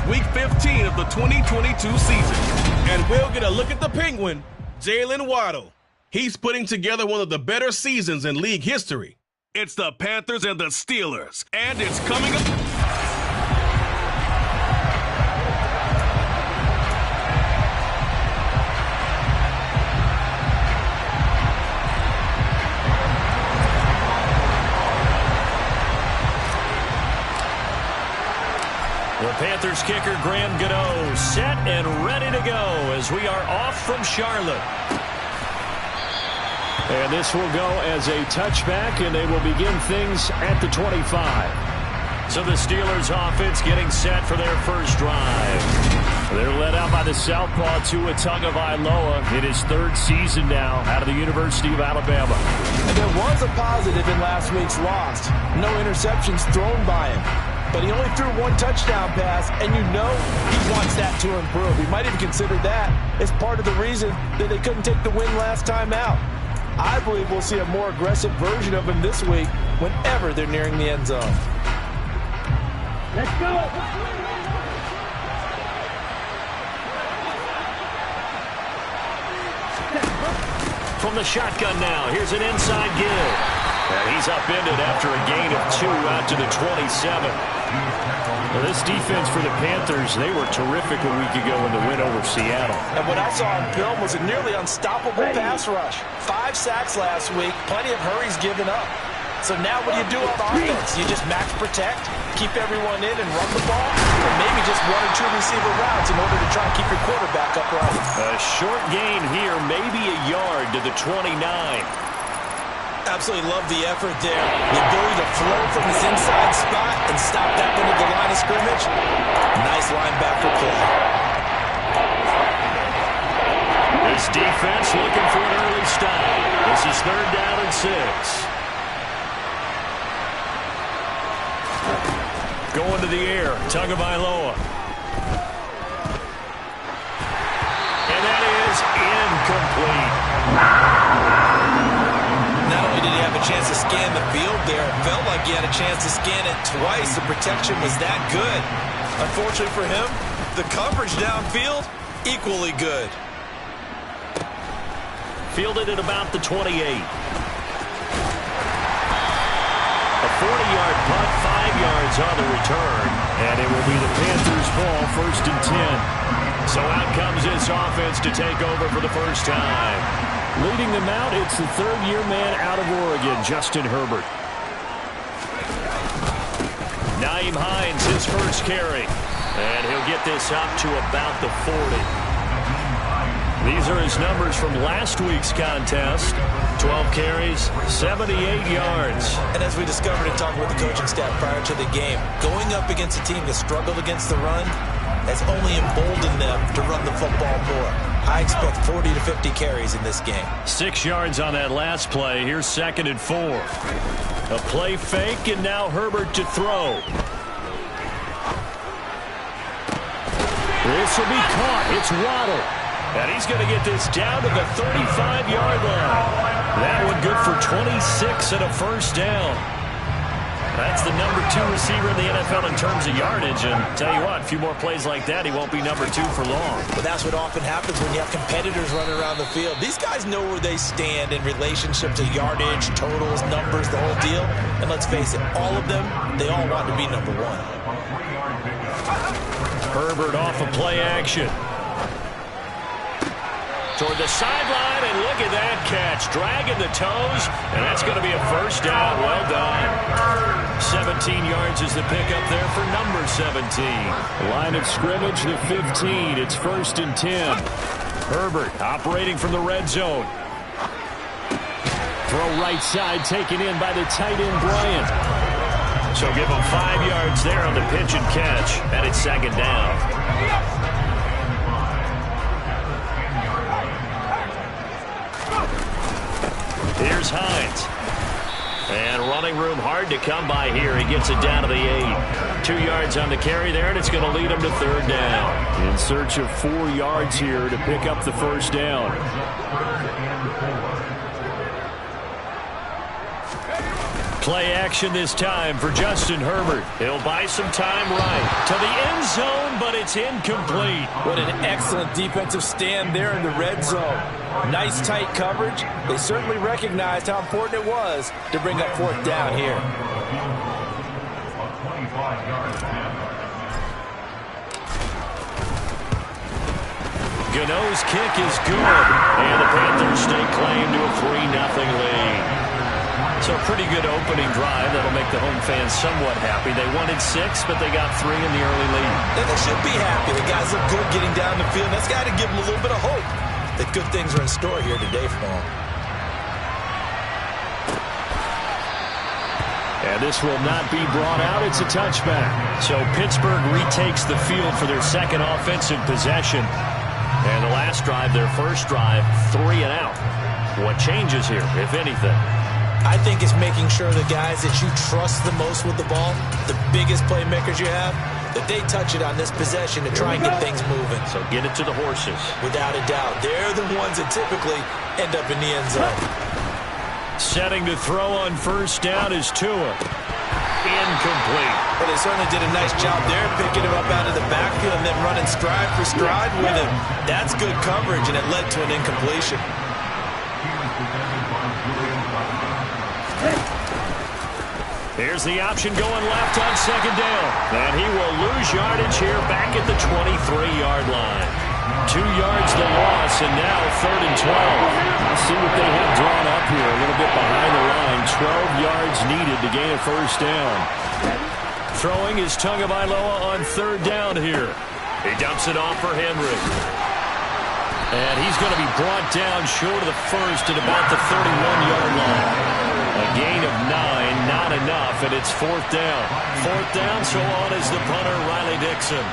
It's Week 15 of the 2022 season. And we'll get a look at the Penguin, Jalen Waddle. He's putting together one of the better seasons in league history. It's the Panthers and the Steelers, and it's coming up. The Panthers kicker Graham Gano set and ready to go as we are off from Charlotte. And this will go as a touchback, and they will begin things at the 25. So the Steelers offense getting set for their first drive. They're led out by the southpaw Tua Tagovailoa in his third season now out of the University of Alabama. And there was a positive in last week's loss. No interceptions thrown by him. But he only threw one touchdown pass, and you know he wants that to improve. He might even consider that as part of the reason that they couldn't take the win last time out. I believe we'll see a more aggressive version of him this week whenever they're nearing the end zone. Let's go! From the shotgun now, here's an inside give. And he's upended after a gain of 2 out to the 27. Well, this defense for the Panthers, they were terrific a week ago in the win over Seattle. And what I saw on film was a nearly unstoppable pass rush. 5 sacks last week, plenty of hurries given up. So now what do you do on offense? You just max protect, keep everyone in and run the ball, or maybe just 1 or 2 receiver routes in order to try and keep your quarterback upright. A short gain here, maybe a yard to the 29. Absolutely love the effort there. The ability to flow from his inside spot and stop that one at the line of scrimmage. Nice linebacker play. This defense looking for an early stop. This is 3rd down and 6. Going to the air, Tagovailoa. And that is incomplete. Not only did he have a chance to scan the field there, it felt like he had a chance to scan it twice. The protection was that good. Unfortunately for him, the coverage downfield, equally good. Fielded at about the 28. A 40-yard punt, 5 yards on the return, and it will be the Panthers' ball, 1st and 10. So out comes this offense to take over for the first time. Leading them out, it's the 3rd-year man out of Oregon, Justin Herbert. Nyheim Hines, his first carry. And he'll get this up to about the 40. These are his numbers from last week's contest. 12 carries, 78 yards. And as we discovered in talking with the coaching staff prior to the game, going up against a team that struggled against the run has only emboldened them to run the football more. I expect 40 to 50 carries in this game. 6 yards on that last play. Here's 2nd and 4. A play fake, and now Herbert to throw. This will be caught. It's Waddle. And he's going to get this down to the 35-yard line. That one good for 26 and a first down. That's the number 2 receiver in the NFL in terms of yardage. And tell you what, a few more plays like that, he won't be number 2 for long. But that's what often happens when you have competitors running around the field. These guys know where they stand in relationship to yardage, totals, numbers, the whole deal. And let's face it, all of them, they all want to be number 1. Herbert off of play action. Toward the sideline, and look at that catch. Dragging the toes, and that's going to be a first down. Well done. 17 yards is the pickup there for number 17. Line of scrimmage, the 15. It's 1st and 10. Herbert operating from the red zone. Throw right side, taken in by the tight end, Bryant. So give him 5 yards there on the pitch and catch, and it's 2nd down. Here's Hines. And running room hard to come by here. He gets it down to the 8. 2 yards on the carry there, and it's going to lead him to 3rd down. In search of 4 yards here to pick up the first down. Play action this time for Justin Herbert. He'll buy some time right to the end zone. but it's incomplete. What an excellent defensive stand there in the red zone. Nice tight coverage. They certainly recognized how important it was to bring up fourth down here. Gano's kick is good, and the Panthers stake claim to a 3-0 lead. So a pretty good opening drive that'll make the home fans somewhat happy. They wanted 6, but they got 3 in the early lead. And they should be happy. The guys look good getting down the field. That's got to give them a little bit of hope that good things are in store here today for them. And this will not be brought out. It's a touchback. So Pittsburgh retakes the field for their second offensive possession. And the last drive, their first drive, 3 and out. What changes here, if anything? I think it's making sure the guys that you trust the most with the ball, the biggest playmakers you have, that they touch it on this possession to try and get things moving. So get it to the horses. Without a doubt. They're the ones that typically end up in the end zone. Setting to throw on first down is Tua. Incomplete. But they certainly did a nice job there, picking him up out of the backfield and then running stride for stride with him. That's good coverage, and it led to an incompletion. Here's the option going left on second down. And he will lose yardage here back at the 23-yard line. 2 yards the loss, and now 3rd and 12. I'll see what they have drawn up here a little bit behind the line. 12 yards needed to gain a first down. Throwing is Tagovailoa on 3rd down here. He dumps it off for Henry. And he's going to be brought down short of the first at about the 31-yard line. A gain of 9, not enough, and it's 4th down. 4th down, so on is the punter, Riley Dixon.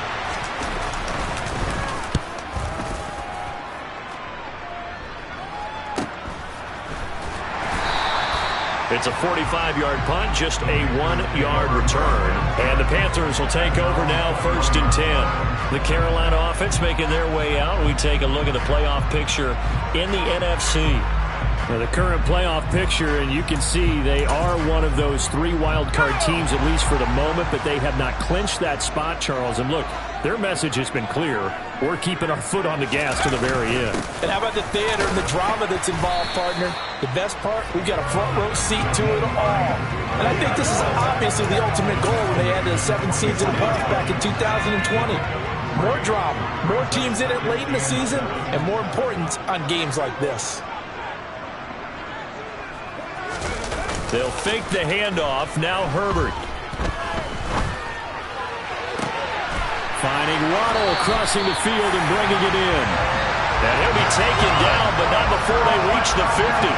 It's a 45-yard punt, just a 1-yard return. And the Panthers will take over now, 1st and 10. The Carolina offense making their way out. We take a look at the playoff picture in the NFC. Now the current playoff picture, and you can see they are one of those 3 wild card teams, at least for the moment, but they have not clinched that spot, Charles. And look, their message has been clear. We're keeping our foot on the gas to the very end. And how about the theater and the drama that's involved, partner? The best part, we've got a front row seat to it all. And I think this is obviously the ultimate goal when they added the 7 seeds in the playoffs back in 2020. More drama, more teams in it late in the season, and more importance on games like this. They'll fake the handoff. Now Herbert. Finding Waddle crossing the field and bringing it in. And he'll be taken down, but not before they reach the 50.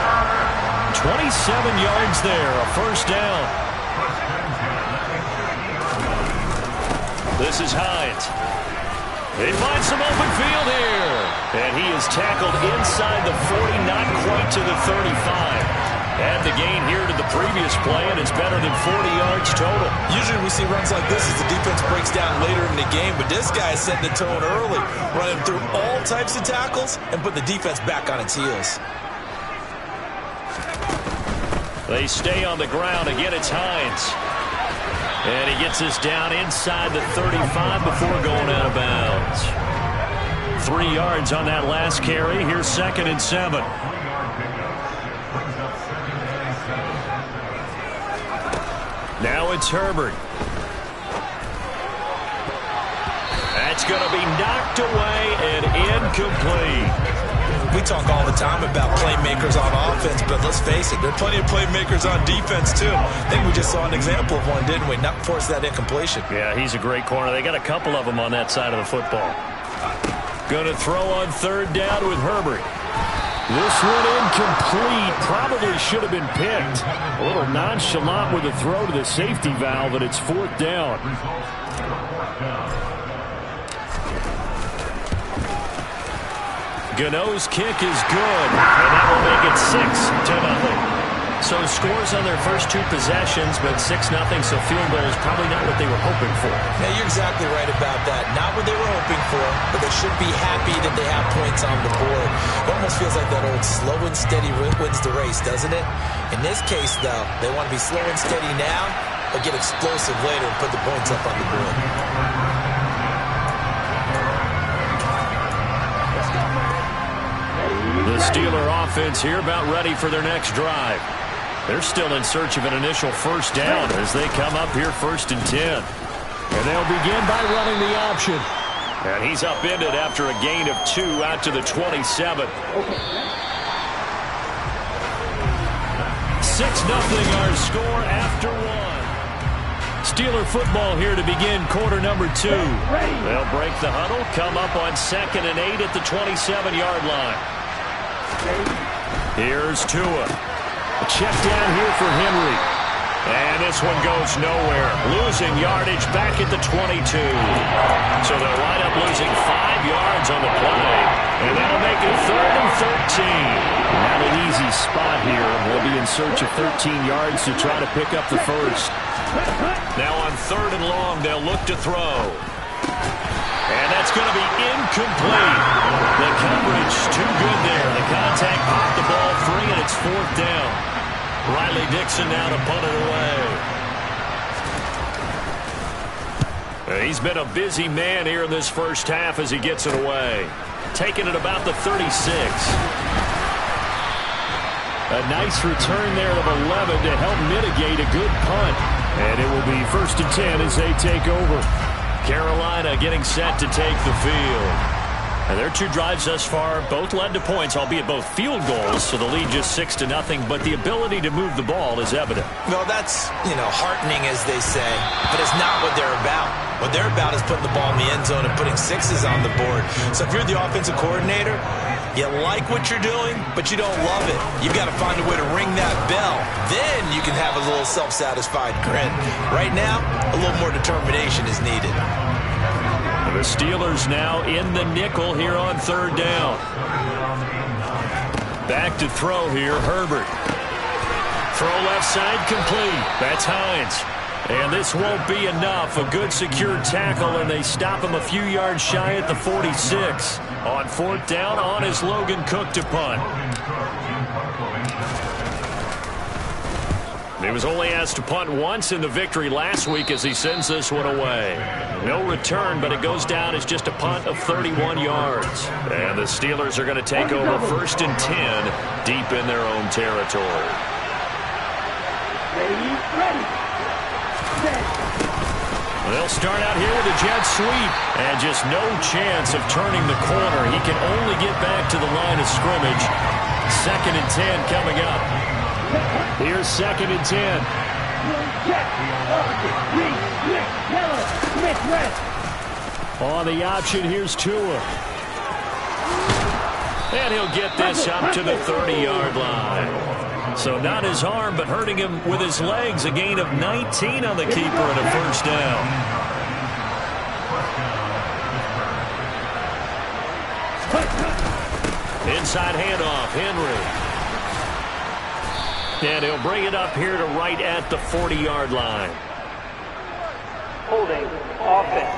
27 yards there, a first down. This is Hines. He finds some open field here. And he is tackled inside the 40, not quite to the 35. Add the gain here to the previous play, and it's better than 40 yards total. Usually we see runs like this as the defense breaks down later in the game, but this guy is setting the tone early, running through all types of tackles and put the defense back on its heels. They stay on the ground. Again, it's Hines. And he gets this down inside the 35 before going out of bounds. 3 yards on that last carry. Here's 2nd and 7. Now it's Herbert. That's going to be knocked away and incomplete. We talk all the time about playmakers on offense, but let's face it, there are plenty of playmakers on defense too. I think we just saw an example of one, didn't we? Not force that incompletion. Yeah, he's a great corner. They got a couple of them on that side of the football. Going to throw on 3rd down with Herbert. This one incomplete. Probably should have been picked. A little nonchalant with a throw to the safety valve, and it's 4th down. Gano's kick is good, and that will make it 6-0. So scores on their first 2 possessions, but 6-0, so field goal is probably not what they were hoping for. Yeah, you're exactly right about that. Not what they were hoping for, but they should be happy that they have points on the board. It almost feels like that old slow and steady wins the race, doesn't it? In this case, though, they want to be slow and steady now, but get explosive later and put the points up on the board. Steeler offense here about ready for their next drive. They're still in search of an initial first down as they come up here 1st and 10. And they'll begin by running the option. And he's upended after a gain of 2 out to the 27. 6-0 our score after 1. Steeler football here to begin quarter number 2. They'll break the huddle, come up on 2nd and 8 at the 27-yard line. Here's Tua. A check down here for Henry. And this one goes nowhere. Losing yardage back at the 22. So they'll wind up losing 5 yards on the play. And that'll make it 3rd and 13. Not an easy spot here. They'll be in search of 13 yards to try to pick up the first. Now on 3rd and long, they'll look to throw. And that's going to be incomplete. The coverage too good there. The contact popped the ball free, and it's 4th down. Riley Dixon now to punt it away. He's been a busy man here in this first half as he gets it away. Taking it about the 36. A nice return there of 11 to help mitigate a good punt. And it will be 1st and 10 as they take over. Carolina getting set to take the field. And their 2 drives thus far both led to points, albeit both field goals, so the lead just 6-0, but the ability to move the ball is evident. Well, that's, heartening, as they say, but it's not what they're about. What they're about is putting the ball in the end zone and putting 6s on the board. So if you're the offensive coordinator, you like what you're doing, but you don't love it. You've got to find a way to ring that bell. Then you can have a little self-satisfied grin. Right now, a little more determination is needed. The Steelers now in the nickel here on 3rd down. Back to throw here, Herbert. Throw left side complete. That's Hines. And this won't be enough. A good secure tackle, and they stop him a few yards shy at the 46. On 4th down, on is Logan Cook to punt. He was only asked to punt once in the victory last week as he sends this one away. No return, but it goes down as just a punt of 31 yards. And the Steelers are going to take over 1st and 10 deep in their own territory. They'll start out here with a jet sweep. And just no chance of turning the corner. He can only get back to the line of scrimmage. 2nd and 10 coming up. Here's 2nd and 10. On the option, here's Tua. And he'll get this up to the 30-yard line. So not his arm, but hurting him with his legs. A gain of 19 on the keeper and a 1st down. Inside handoff, Henry. And he'll bring it up here to right at the 40-yard line. Holding offense.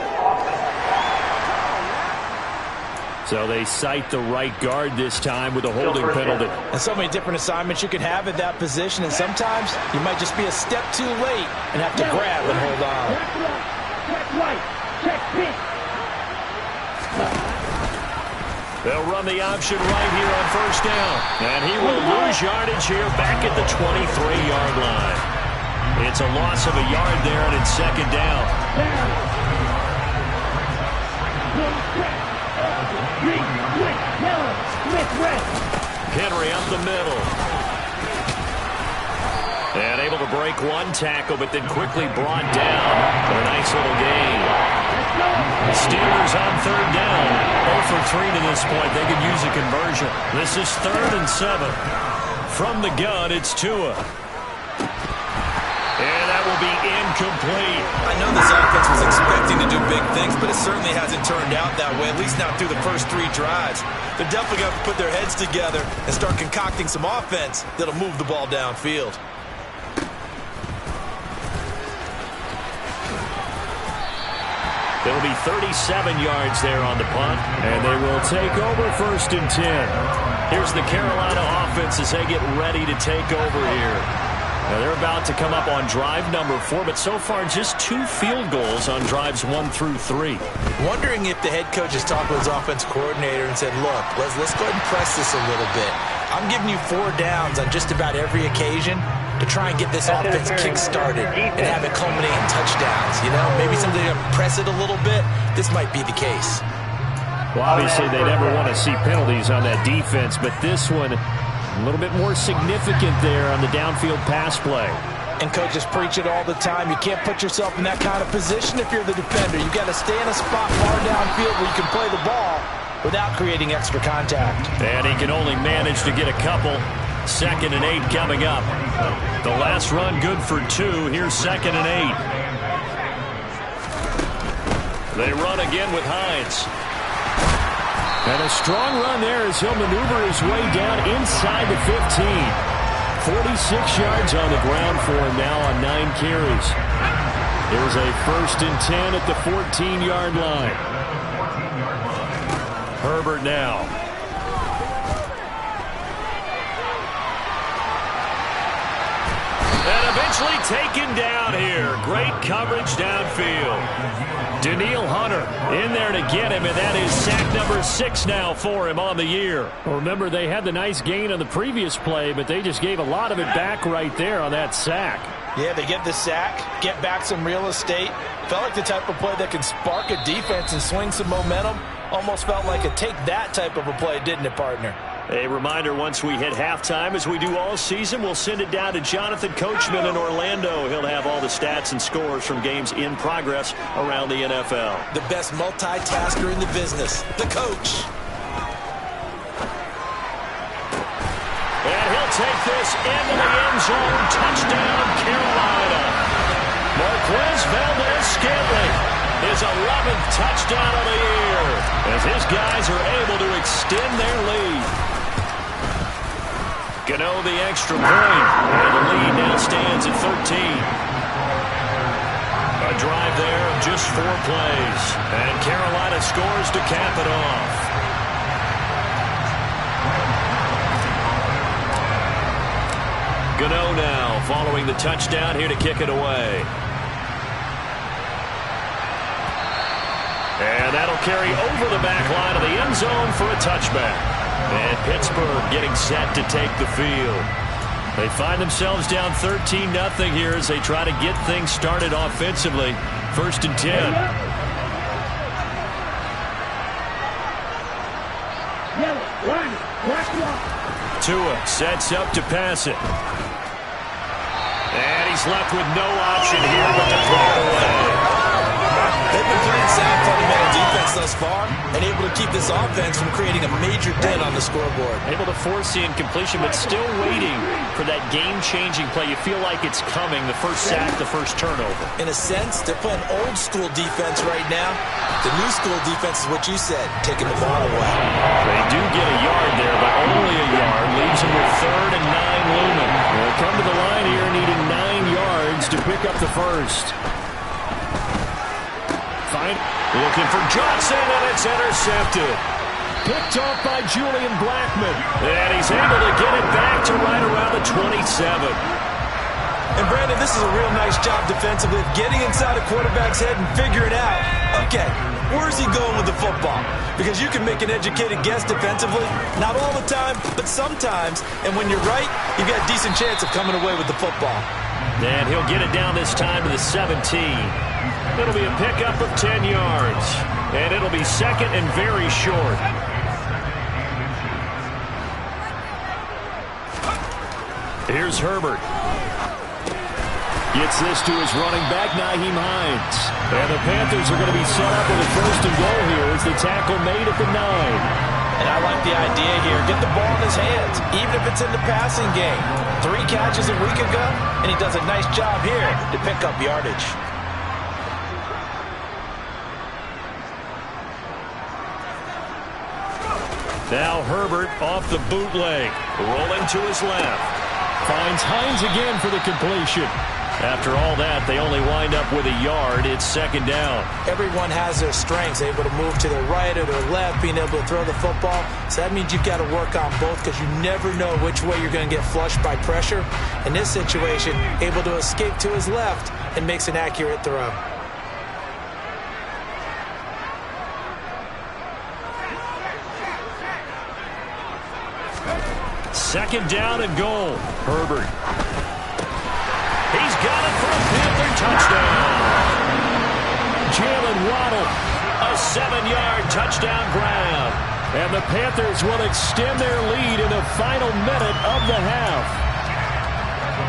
So they cite the right guard this time with a holding penalty. And so many different assignments you could have at that position, and sometimes you might just be a step too late and have to grab and hold on. Check right. Check pitch. They'll run the option right here on 1st down. And he will lose yardage here back at the 23-yard line. It's a loss of a yard there, and it's 2nd down. Henry up the middle. And able to break one tackle, but then quickly brought down for a nice little gain. Steelers on 3rd down. 0 for 3 to this point. They could use a conversion. This is 3rd and 7. From the gun, it's Tua. And that will be incomplete. I know this offense was expecting to do big things, but it certainly hasn't turned out that way, at least not through the first 3 drives. They're definitely going to put their heads together and start concocting some offense that'll move the ball downfield. It'll be 37 yards there on the punt. And they will take over 1st and 10. Here's the Carolina offense as they get ready to take over here. Now they're about to come up on drive number 4, but so far just 2 field goals on drives 1 through 3. Wondering if the head coach has talked to his offense coordinator and said, look, let's go ahead and press this a little bit. I'm giving you 4 downs on just about every occasion to try and get this offense kick-started and have it culminate in touchdowns. You know, maybe something to press it a little bit. This might be the case. Well, obviously they never want to see penalties on that defense, but this one a little bit more significant there on the downfield pass play. And coaches preach it all the time. You can't put yourself in that kind of position if you're the defender. You got to stay in a spot far downfield where you can play the ball without creating extra contact. And he can only manage to get a couple. 2nd and 8 coming up. The last run good for 2. Here's 2nd and 8. They run again with Hines. And a strong run there as he'll maneuver his way down inside the 15. 46 yards on the ground for him now on 9 carries. Here's a 1st and 10 at the 14-yard line. Herbert now. And eventually taken down here. Great coverage downfield. Daniil Hunter in there to get him, and that is sack number 6 now for him on the year. Well, remember, they had the nice gain on the previous play, but they just gave a lot of it back right there on that sack. Yeah, they get the sack, get back some real estate. Felt like the type of play that can spark a defense and swing some momentum. Almost felt like a take that type of a play, didn't it, partner? A reminder, once we hit halftime, as we do all season, we'll send it down to Jonathan Coachman in Orlando. He'll have all the stats and scores from games in progress around the NFL. The best multitasker in the business, the coach. And he'll take this into the end zone. Touchdown, Carolina. Marquez Valdez-Scantling, his 11th touchdown of the year, as his guys are able to extend their lead. Gano the extra point, and the lead now stands at 13. A drive there of just 4 plays, and Carolina scores to cap it off. Gano now following the touchdown here to kick it away. And that'll carry over the back line of the end zone for a touchback. And Pittsburgh getting set to take the field. They find themselves down 13-0 here as they try to get things started offensively. 1st and 10. Tua sets up to pass it. And he's left with no option here but to throw it away. They've been playing sound fundamental defense thus far and able to keep this offense from creating a major dent on the scoreboard. Able to force the incompletion, but still waiting for that game-changing play. You feel like it's coming, the first sack, the first turnover. In a sense, they're playing old-school defense right now. The new school defense is what you said, taking the ball away. They do get a yard there, but only a yard. Leaves them with 3rd and 9 looming. They'll come to the line here needing 9 yards to pick up the first. Looking for Johnson, and it's intercepted. Picked off by Julian Blackmon. And he's able to get it back to right around the 27. And Brandon, this is a real nice job defensively of getting inside a quarterback's head and figuring out, okay, where's he going with the football? Because you can make an educated guess defensively, not all the time, but sometimes. And when you're right, you've got a decent chance of coming away with the football. And he'll get it down this time to the 17. It'll be a pickup of 10 yards. And it'll be 2nd and very short. Here's Herbert. Gets this to his running back, Nyheim Hines. And the Panthers are going to be set up with a 1st and goal here as the tackle made at the 9. And I like the idea here. Get the ball in his hands, even if it's in the passing game. 3 catches a week ago, and he does a nice job here to pick up yardage. Now Herbert off the bootleg, rolling to his left. Finds Hines again for the completion. After all that, they only wind up with a yard. It's second down. Everyone has their strengths, able to move to their right or their left, being able to throw the football. So that means you've got to work on both because you never know which way you're going to get flushed by pressure. In this situation, able to escape to his left and makes an accurate throw. Second down and goal. Herbert. He's got it for a Panther touchdown. Jalen Waddle, a 7-yard touchdown grab. And the Panthers will extend their lead in the final minute of the half.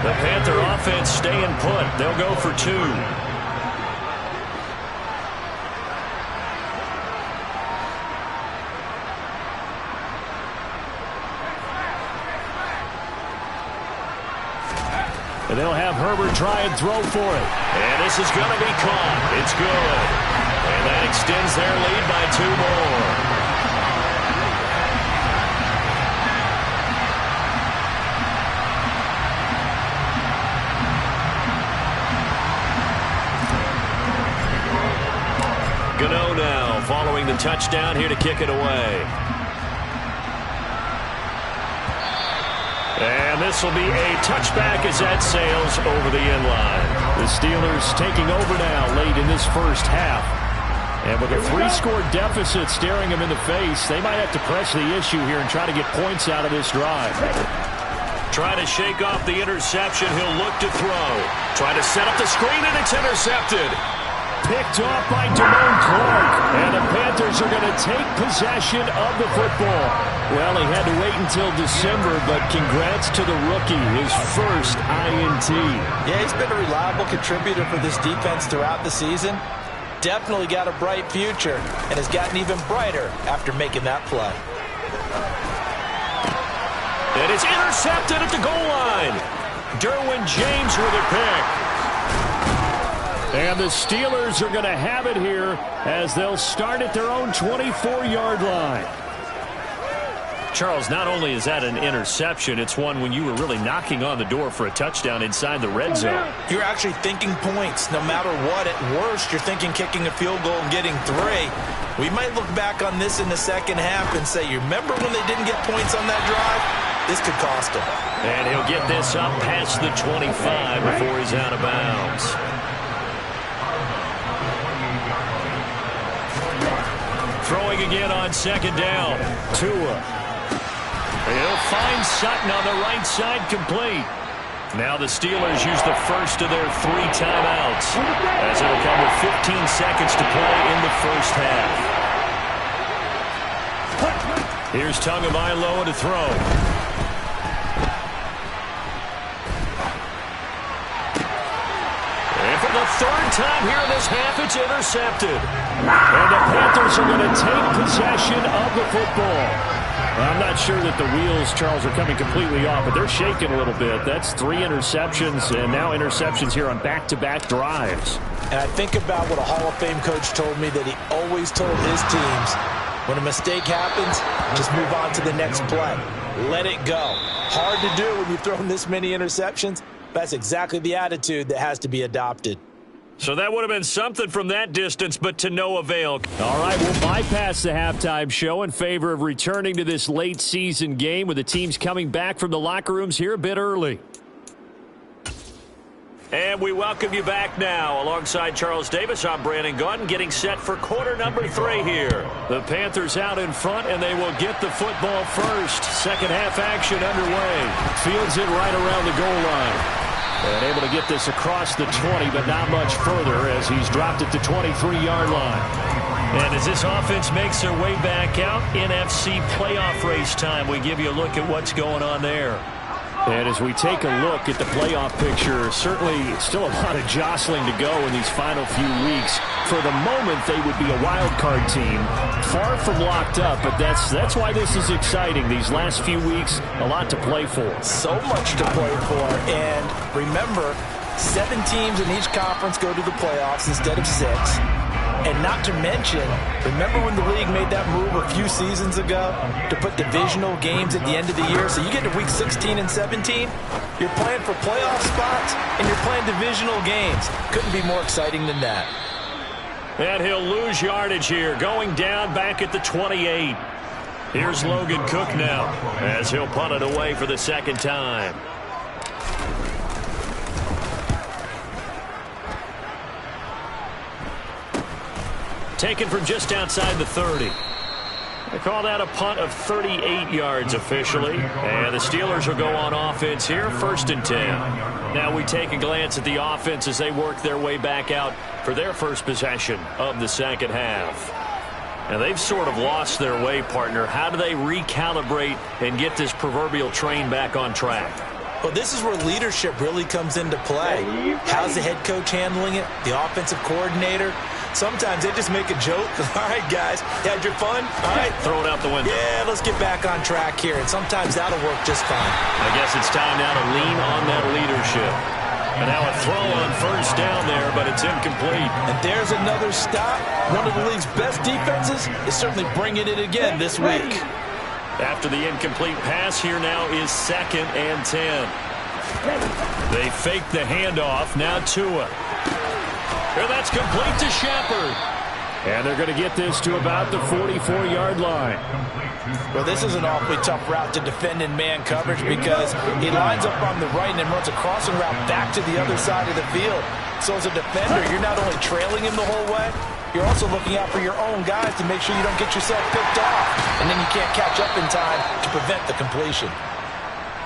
The Panther offense staying put. They'll go for 2. And they'll have Herbert try and throw for it. And this is going to be caught. It's good. And that extends their lead by 2 more. Gano now following the touchdown here to kick it away. And this will be a touchback as that sails over the end line. The Steelers taking over now late in this first half. And with a 3-score deficit staring them in the face, they might have to press the issue here and try to get points out of this drive. Trying to shake off the interception. He'll look to throw. Trying to set up the screen, and it's intercepted. Picked off by Damone Clark. And the Panthers are going to take possession of the football. Well, he had to wait until December, but congrats to the rookie, his first INT. Yeah, he's been a reliable contributor for this defense throughout the season. Definitely got a bright future and has gotten even brighter after making that play. It is intercepted at the goal line. Derwin James with a pick. And the Steelers are going to have it here as they'll start at their own 24-yard line. Charles, not only is that an interception, it's one when you were really knocking on the door for a touchdown inside the red zone. You're actually thinking points. No matter what, at worst, you're thinking kicking a field goal and getting 3. We might look back on this in the second half and say, you remember when they didn't get points on that drive? This could cost them. And he'll get this up past the 25 before he's out of bounds. Throwing again on second down. Tua. He'll find Sutton on the right side, complete. Now the Steelers use the first of their 3 timeouts, as it'll come with 15 seconds to play in the first half. Here's Tagovailoa to throw. And for the 3rd time here in this half, it's intercepted. And the Panthers are going to take possession of the football. I'm not sure that the wheels, Charles, are coming completely off, but they're shaking a little bit. That's 3 interceptions, and now interceptions here on back-to-back drives. And I think about what a Hall of Fame coach told me that he always told his teams, when a mistake happens, just move on to the next play. Let it go. Hard to do when you've thrown this many interceptions. That's exactly the attitude that has to be adopted. So that would have been something from that distance, but to no avail. All right, we'll bypass the halftime show in favor of returning to this late season game with the teams coming back from the locker rooms here a bit early. And we welcome you back now. Alongside Charles Davis, I'm Brandon Gaudin, getting set for quarter number 3 here. The Panthers out in front, and they will get the football first. Second half action underway. Fields it right around the goal line. And able to get this across the 20, but not much further as he's dropped it to 23-yard line. And as this offense makes their way back out, NFC playoff race time, we give you a look at what's going on there. And as we take a look at the playoff picture, certainly still a lot of jostling to go in these final few weeks. For the moment, they would be a wild card team, far from locked up, but that's why this is exciting. These last few weeks, a lot to play for. So much to play for, and remember, 7 teams in each conference go to the playoffs instead of 6. And not to mention, remember when the league made that move a few seasons ago to put divisional games at the end of the year? So you get to week 16 and 17, you're playing for playoff spots, and you're playing divisional games. Couldn't be more exciting than that. And he'll lose yardage here, going down back at the 28. Here's Logan Cook now, as he'll punt it away for the second time. Taken from just outside the 30. They call that a punt of 38 yards officially. And the Steelers will go on offense here, 1st and 10. Now we take a glance at the offense as they work their way back out for their first possession of the second half. And they've sort of lost their way, partner. How do they recalibrate and get this proverbial train back on track? Well, this is where leadership really comes into play. How's the head coach handling it? The offensive coordinator? Sometimes they just make a joke. All right, guys, you had your fun? All right. Throw it out the window. Yeah, let's get back on track here. And sometimes that'll work just fine. I guess it's time now to lean on that leadership. And now a throw on 1st down there, but it's incomplete. And there's another stop. One of the league's best defenses is certainly bringing it again this week. After the incomplete pass, here now is 2nd and 10. They fake the handoff. Now Tua. And that's complete to Shepard. And they're going to get this to about the 44-yard line. Well, this is an awfully tough route to defend in man coverage because he lines up on the right and then runs a crossing route back to the other side of the field. So as a defender, you're not only trailing him the whole way, you're also looking out for your own guys to make sure you don't get yourself picked off. And then you can't catch up in time to prevent the completion.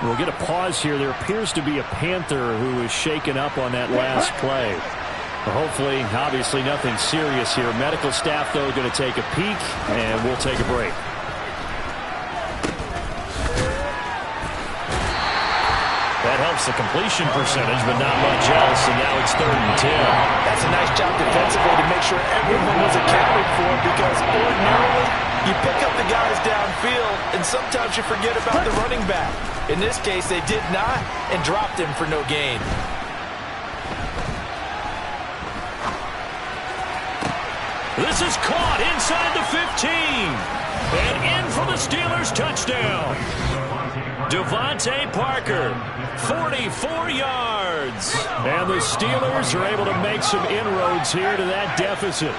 We'll get a pause here. There appears to be a Panther who is shaken up on that last play. Hopefully, obviously, nothing serious here. Medical staff, though, going to take a peek, and we'll take a break. That helps the completion percentage, but not much else, and now it's 3rd and 10. That's a nice job defensively to make sure everyone was accounted for because ordinarily you pick up the guys downfield, and sometimes you forget about the running back. In this case, they did not and dropped him for no gain. This is caught inside the 15. And in for the Steelers touchdown. Devontae Parker, 44 yards. And the Steelers are able to make some inroads here to that deficit.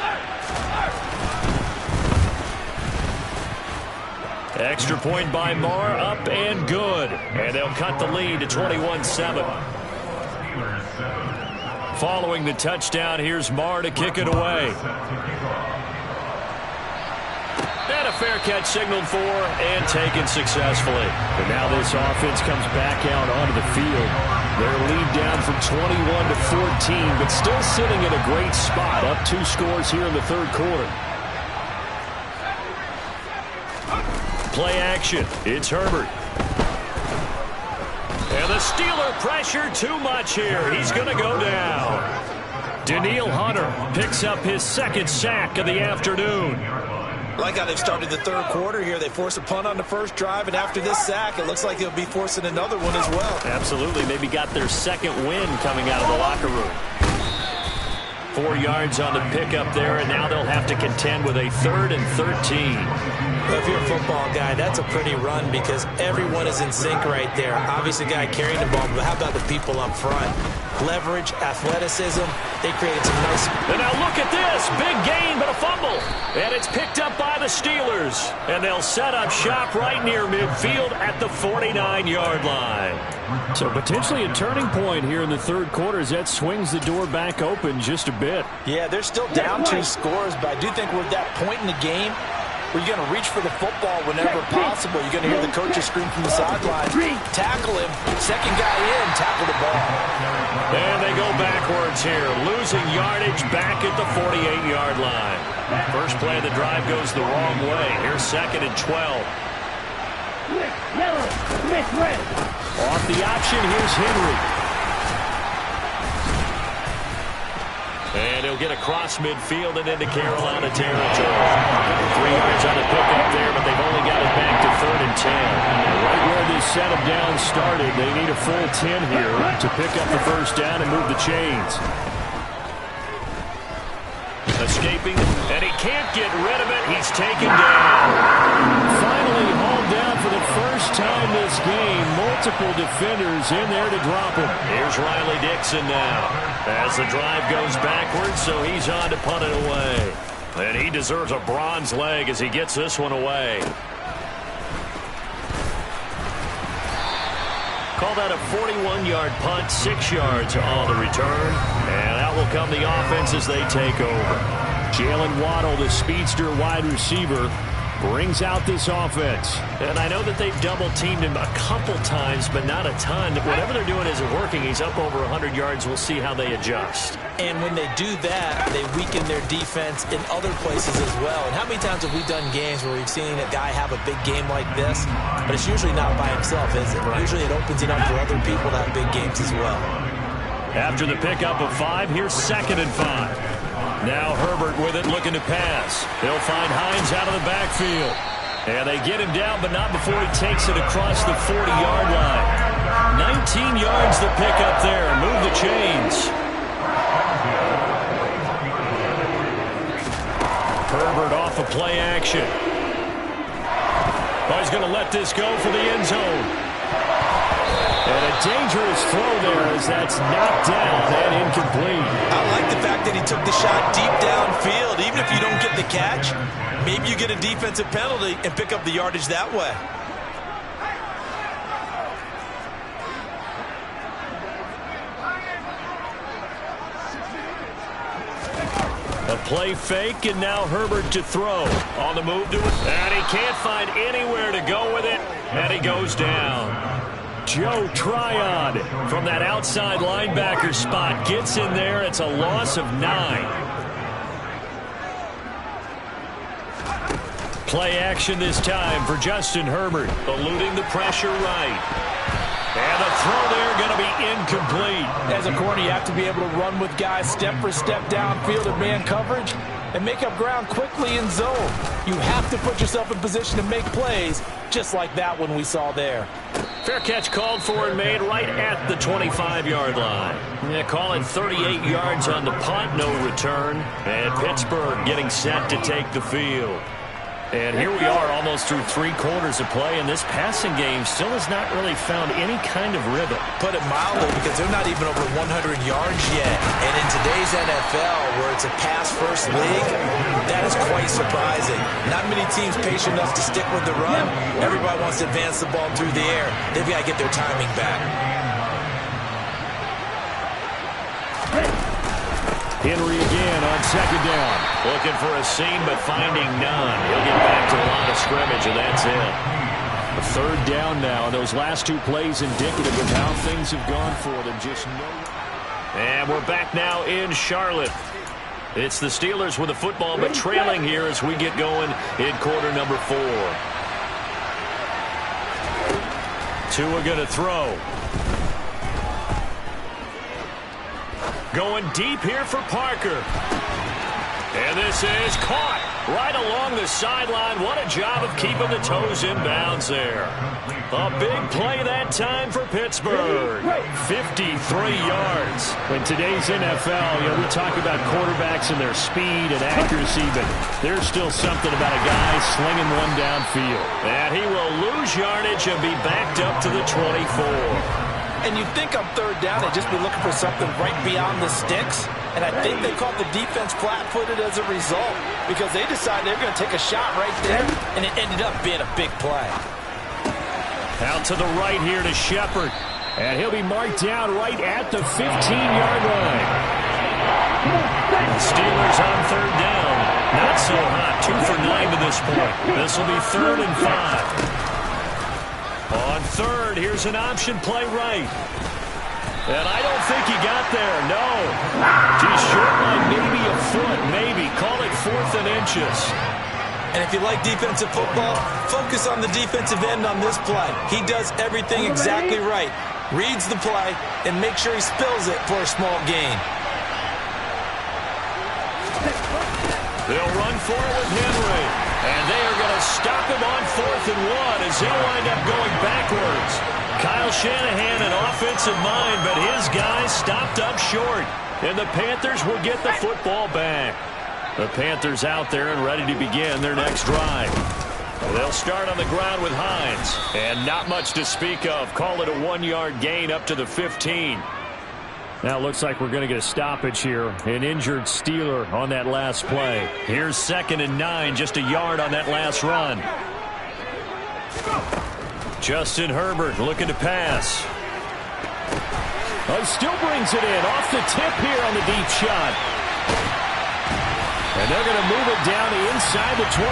Extra point by Marr, up and good. And they'll cut the lead to 21-7. Following the touchdown, here's Marr to kick it away. And a fair catch signaled for and taken successfully. And now this offense comes back out onto the field. Their lead down from 21 to 14, but still sitting in a great spot, up 2 scores here in the 3rd quarter. Play action. It's Herbert. And the Steeler pressure too much here. He's going to go down. Danielle Hunter picks up his 2nd sack of the afternoon. Like how they've started the 3rd quarter here. They force a punt on the first drive, and after this sack, it looks like they'll be forcing another one as well. Absolutely. Maybe got their 2nd win coming out of the locker room. 4 yards on the pickup there, and now they'll have to contend with a 3rd and 13. Well, if you're a football guy, that's a pretty run because everyone is in sync right there. Obviously, the guy carrying the ball, but how about the people up front? Leverage, athleticism, they created some nice... And now look at this. Big gain, but a fumble. And it's picked up by the Steelers. And they'll set up shop right near midfield at the 49-yard line. So potentially a turning point here in the 3rd quarter as that swings the door back open just a bit. Yeah, they're still down 2 scores, but I do think we're at that point in the game where you're going to reach for the football whenever possible. You're going to hear the coaches scream from the sidelines. Tackle him. 2nd guy in, tackle the ball. And they go backwards here, losing yardage back at the 48-yard line. First play of the drive goes the wrong way. Here's 2nd and 12. Off the option, here's Henry. And he'll get across midfield and into Carolina territory. 3 yards on the pickup there, but they've only got it back to 3rd and 10. Right where this setup down started, they need a full 10 here to pick up the first down and move the chains. Escaping, and he can't get rid of it. He's taken down. Finally hauled down for the first time this game. Multiple defenders in there to drop him. Here's Riley Dixon now. As the drive goes backwards, so he's on to punt it away. And he deserves a bronze leg as he gets this one away. Call that a 41-yard punt, 6 yards on the return. And out will come the offense as they take over. Jalen Waddle, the speedster wide receiver, brings out this offense. And I know that they've double-teamed him a couple times, but not a ton. Whatever they're doing isn't working. He's up over 100 yards. We'll see how they adjust. And when they do that, they weaken their defense in other places as well. And how many times have we done games where we've seen a guy have a big game like this, but it's usually not by himself, is it? Usually it opens it up for other people to have big games as well. After the pickup of 5, here's 2nd and 5. Now Herbert with it, looking to pass. He'll find Hines out of the backfield. And they get him down, but not before he takes it across the 40-yard line. 19 yards to pick up there. Move the chains. Herbert off of play action. Oh, he's going to let this go for the end zone. And a dangerous throw there as that's knocked down and incomplete. I like the fact that he took the shot deep downfield. Even if you don't get the catch, maybe you get a defensive penalty and pick up the yardage that way. A play fake, and now Herbert to throw. On the move to it, and he can't find anywhere to go with it, and he goes down. Joe Tryon from that outside linebacker spot gets in there. It's a loss of 9. Play action this time for Justin Herbert, eluding the pressure right. And the throw there going to be incomplete. As a corner, you have to be able to run with guys step for step downfield in man coverage and make up ground quickly in zone. You have to put yourself in position to make plays, just like that one we saw there. Fair catch called for and made right at the 25-yard line. Yeah, call it 38 yards on the punt, no return. And Pittsburgh getting set to take the field. And here we are almost through 3 quarters of play, and this passing game still has not really found any kind of rhythm. Put it mildly, because they're not even over 100 yards yet. And in today's NFL, where it's a pass-first league, that is quite surprising. Not many teams patient enough to stick with the run. Everybody wants to advance the ball through the air. They've got to get their timing back. Henry again on 2nd down. Looking for a seam, but finding none. He'll get back to the line of scrimmage, and that's it. A 3rd down now, and those last 2 plays indicative of how things have gone for them. Just no. And we're back now in Charlotte. It's the Steelers with the football, but trailing here as we get going in quarter number 4. Tua going to throw. Going deep here for Parker. And this is caught right along the sideline. What a job of keeping the toes in bounds there. A big play that time for Pittsburgh. 53 yards. In today's NFL, we talk about quarterbacks and their speed and accuracy, but there's still something about a guy slinging one downfield. And he will lose yardage and be backed up to the 24. And you'd think on 3rd down they'd just be looking for something right beyond the sticks. And I think they caught the defense flat-footed as a result, because they decided they were going to take a shot right there, and it ended up being a big play. Out to the right here to Shepard. And he'll be marked down right at the 15-yard line. The Steelers on 3rd down. Not so hot. 2 for 9 to this point. This will be 3rd and 5. On 3rd, here's an option play right. And I don't think he got there, no. He's short by maybe a foot, maybe. Call it 4th and inches. And if you like defensive football, focus on the defensive end on this play. He does everything exactly right. Reads the play and makes sure he spills it for a small gain. They'll run for it with Henry. And they are going to stop him on 4th and 1 as he'll wind up going backwards. Kyle Shanahan, an offensive mind, but his guys stopped up short. And the Panthers will get the football back. The Panthers out there and ready to begin their next drive. They'll start on the ground with Hines. And not much to speak of. Call it a 1-yard gain up to the 15. Now it looks like we're going to get a stoppage here. An injured Steeler on that last play. Here's 2nd and 9, just a yard on that last run. Justin Herbert looking to pass. Oh, still brings it in. Off the tip here on the deep shot. And they're going to move it down to inside the 25.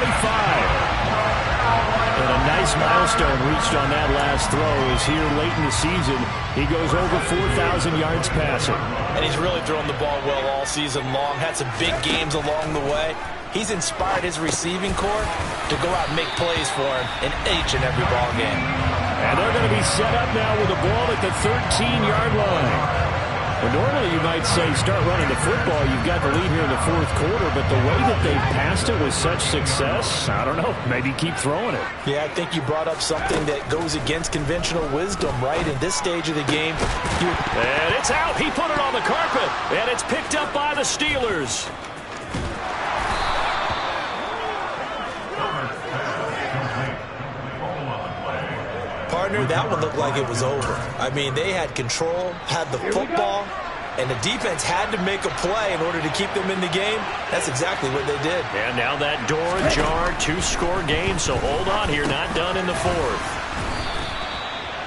And a nice milestone reached on that last throw is here late in the season. He goes over 4,000 yards passing. And he's really thrown the ball well all season long. Had some big games along the way. He's inspired his receiving corps to go out and make plays for him in each and every ball game. And they're going to be set up now with the ball at the 13-yard line. Well, normally you might say start running the football. You've got the lead here in the fourth quarter, but the way that they passed it with such success, I don't know, maybe keep throwing it. Yeah, I think you brought up something that goes against conventional wisdom, right? In this stage of the game. And it's out. He put it on the carpet, and it's picked up by the Steelers. Partner, that one looked like it was over. I mean, they had control, had the football, and the defense had to make a play in order to keep them in the game. That's exactly what they did. And now that door ajar, 2-score game, so hold on here, not done in the fourth.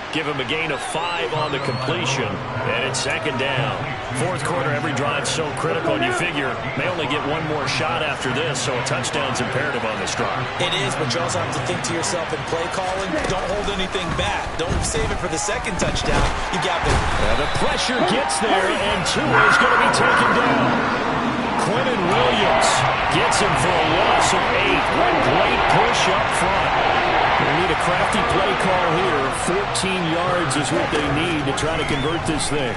Give him a gain of 5 on the completion, and it's 2nd down. Fourth quarter, every drive so critical, and you figure may only get one more shot after this, so a touchdown's imperative on this drive. It is, but you also have to think to yourself in play calling, don't hold anything back. Don't save it for the second touchdown. You got the... The pressure gets there, and Tua is going to be taken down. Quentin Williams gets him for a loss of 8. What great push up front. They need a crafty play call here. 14 yards is what they need to try to convert this thing.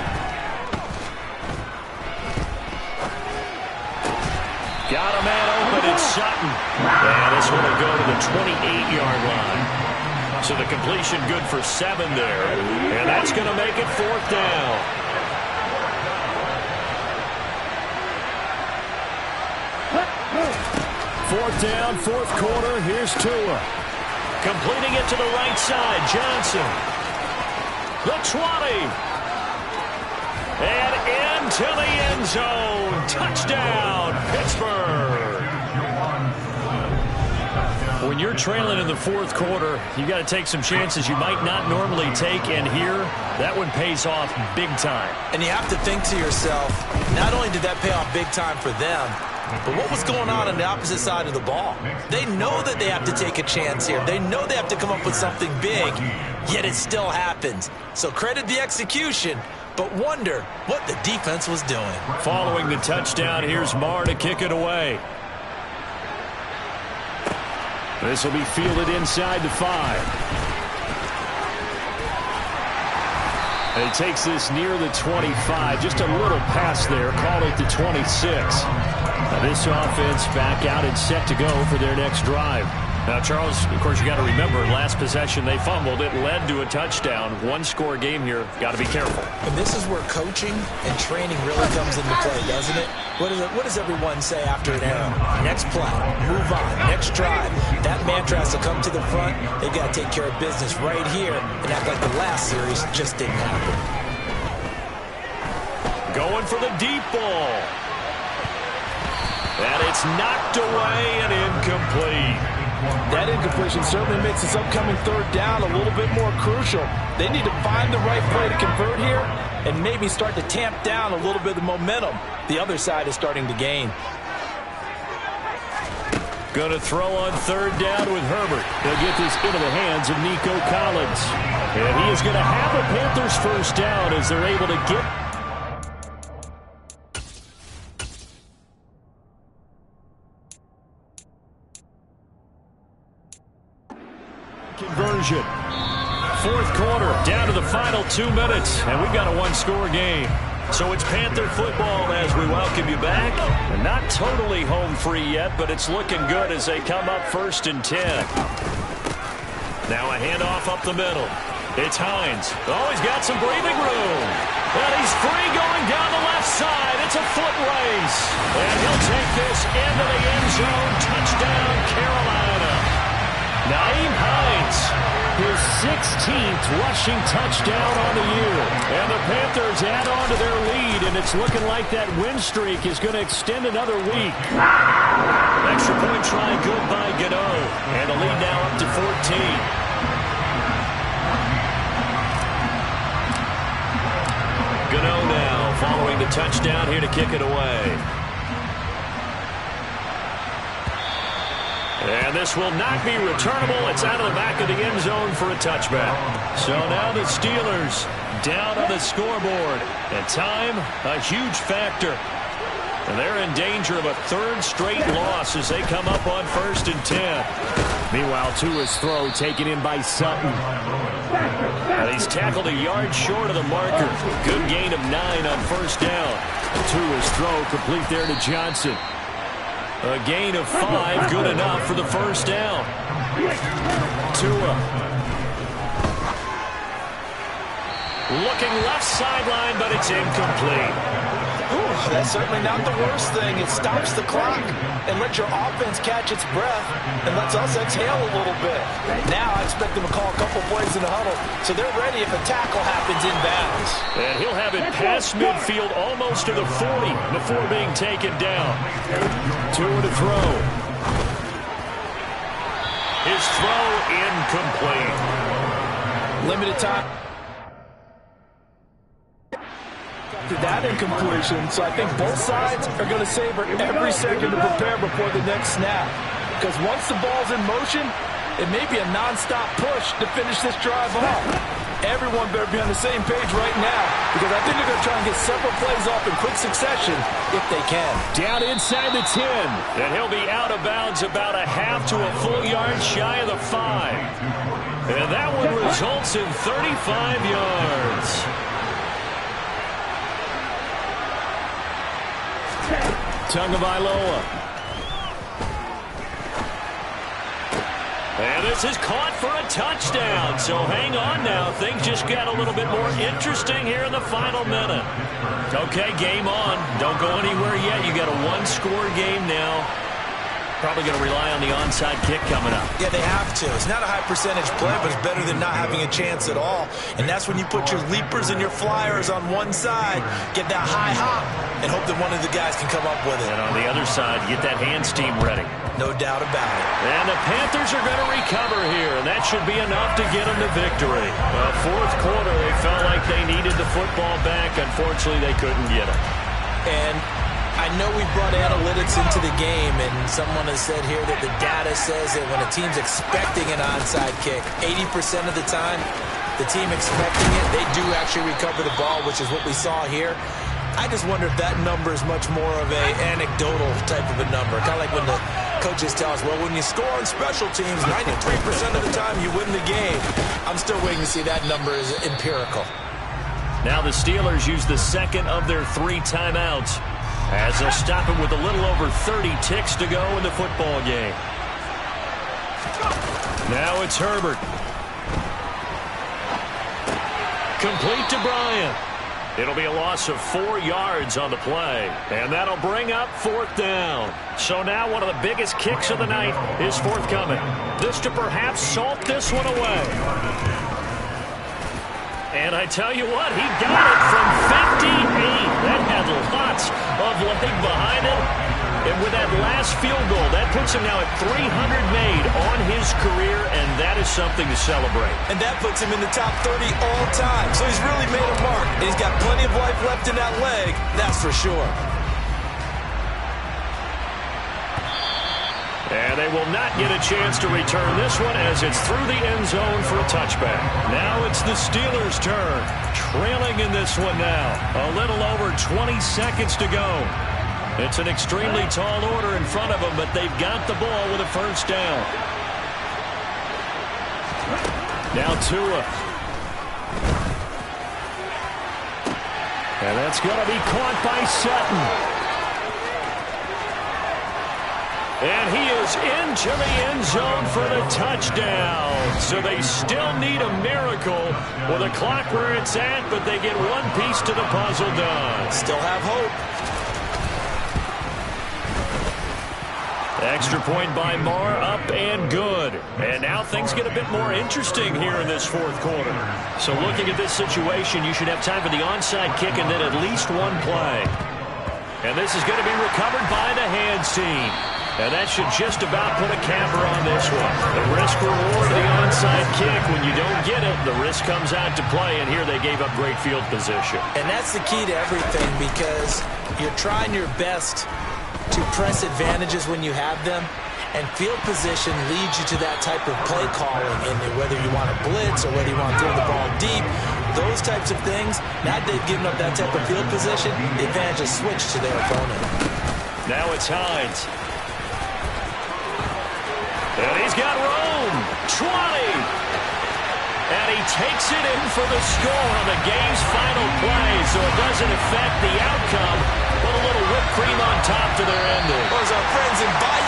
Got a man open, it's Sutton. And this one will go to the 28-yard line. So the completion good for 7 there. And that's going to make it 4th down. Fourth down, fourth quarter. Here's Tua. Completing it to the right side, Johnson. The 20. And into the end zone. Touchdown, Pittsburgh. When you're trailing in the fourth quarter, you got to take some chances you might not normally take, and here, that one pays off big time. And you have to think to yourself, not only did that pay off big time for them, but what was going on the opposite side of the ball? They know that they have to take a chance here. They know they have to come up with something big, yet it still happens. So credit the execution, but wonder what the defense was doing. Following the touchdown, here's Marr to kick it away. This will be fielded inside the 5. And he takes this near the 25. Just a little pass there. Call it the 26. Now this offense back out and set to go for their next drive. Now, Charles, of course, you got to remember, last possession they fumbled. It led to a touchdown. 1-score game here. Got to be careful. And this is where coaching and training really comes into play, doesn't it? What does everyone say after an error? Next play, move on, next drive. That mantra has to come to the front. They got to take care of business right here and act like the last series just didn't happen. Going for the deep ball. And it's knocked away and incomplete. That incompletion certainly makes this upcoming third down a little bit more crucial. They need to find the right play to convert here and maybe start to tamp down a little bit of the momentum the other side is starting to gain. Going to throw on third down with Herbert. They'll get this into the hands of Nico Collins. And he is going to have a Panthers first down as they're able to get... conversion. Fourth quarter, down to the final 2 minutes, and we've got a 1-score game. So it's Panther football as we welcome you back. And not totally home free yet, but it's looking good as they come up 1st and 10. Now a handoff up the middle. It's Hines. Oh, he's got some breathing room. And he's free going down the left side. It's a foot race. And he'll take this into the end zone. Touchdown, Carolina. Nyheim Hines, his 16th rushing touchdown on the year. And the Panthers add on to their lead, and it's looking like that win streak is going to extend another week. Extra point try good by Gano. And the lead now up to 14. Gano now following the touchdown here to kick it away. And this will not be returnable. It's out of the back of the end zone for a touchback. So now the Steelers down on the scoreboard. And time, a huge factor. And they're in danger of a third straight loss as they come up on 1st and 10. Meanwhile, Tua's throw taken in by Sutton. And he's tackled a yard short of the marker. Good gain of 9 on 1st down. Tua's throw complete there to Johnson. A gain of 5, good enough for the 1st down. Tua. Looking left sideline, but it's incomplete. Ooh, that's certainly not the worst thing. It stops the clock and lets your offense catch its breath and lets us exhale a little bit. Now I expect them to call a couple plays in the huddle so they're ready if a tackle happens inbounds. And he'll have it past midfield almost to the 40 before being taken down. Tua to throw. His throw incomplete. Limited time. That incompletion, so I think both sides are going to savor every second to prepare before the next snap. Because once the ball's in motion, it may be a non-stop push to finish this drive off. Everyone better be on the same page right now, because I think they're going to try and get several plays off in quick succession if they can. Down inside the 10. And he'll be out of bounds about a half to a full yard shy of the 5. And that one results in 35 yards. Tagovailoa. And this is caught for a touchdown. So hang on now. Things just got a little bit more interesting here in the final minute. Okay, game on. Don't go anywhere yet. You got a one-score game now. Probably going to rely on the onside kick coming up. Yeah, they have to. It's not a high percentage play, but it's better than not having a chance at all. And that's when you put your leapers and your flyers on one side, get that high hop, and hope that one of the guys can come up with it. And on the other side, get that hands team ready. No doubt about it. And the Panthers are going to recover here, and that should be enough to get them to victory. Fourth quarter, they felt like they needed the football back. Unfortunately, they couldn't get it. And I know we brought analytics into the game, and someone has said here that the data says that when a team's expecting an onside kick, 80% of the time, the team expecting it, they do actually recover the ball, which is what we saw here. I just wonder if that number is much more of a anecdotal type of a number. Kind of like when the coaches tell us, well, when you score on special teams, 93% of the time you win the game. I'm still waiting to see that number is empirical. Now the Steelers use the second of their 3 timeouts, as they'll stop it with a little over 30 ticks to go in the football game. Now it's Herbert. Complete to Bryant. It'll be a loss of 4 yards on the play, and that'll bring up 4th down. So now one of the biggest kicks of the night is forthcoming. This to perhaps salt this one away. And I tell you what, he got it from 58. That had lots of leg behind it. And with that last field goal, that puts him now at 300 made on his career, and that is something to celebrate. And that puts him in the top 30 all time. So he's really made a mark. And he's got plenty of life left in that leg, that's for sure. And they will not get a chance to return this one as it's through the end zone for a touchback. Now it's the Steelers' turn. Trailing in this one now. A little over 20 seconds to go. It's an extremely tall order in front of them, but they've got the ball with a 1st down. Now Tua. And that's going to be caught by Sutton. And he is into the end zone for the touchdown. So they still need a miracle with the clock where it's at, but they get one piece to the puzzle done. Still have hope. Extra point by Marr, up and good. And now things get a bit more interesting here in this fourth quarter. So looking at this situation, you should have time for the onside kick and then at least one play. And this is going to be recovered by the hands team. And that should just about put a capper on this one. The risk-reward of the onside kick. When you don't get it, the risk comes out to play, and here they gave up great field position. And that's the key to everything, because you're trying your best to press advantages when you have them, and field position leads you to that type of play calling, and whether you want to blitz or whether you want to throw the ball deep, those types of things. Now that they've given up that type of field position, the advantage is switched to their opponent. Now it's Hines. And he's got room. 20. And he takes it in for the score on the game's final play, so it doesn't affect the outcome, but a little whipped cream on top to their ending. Those are friends in Biden.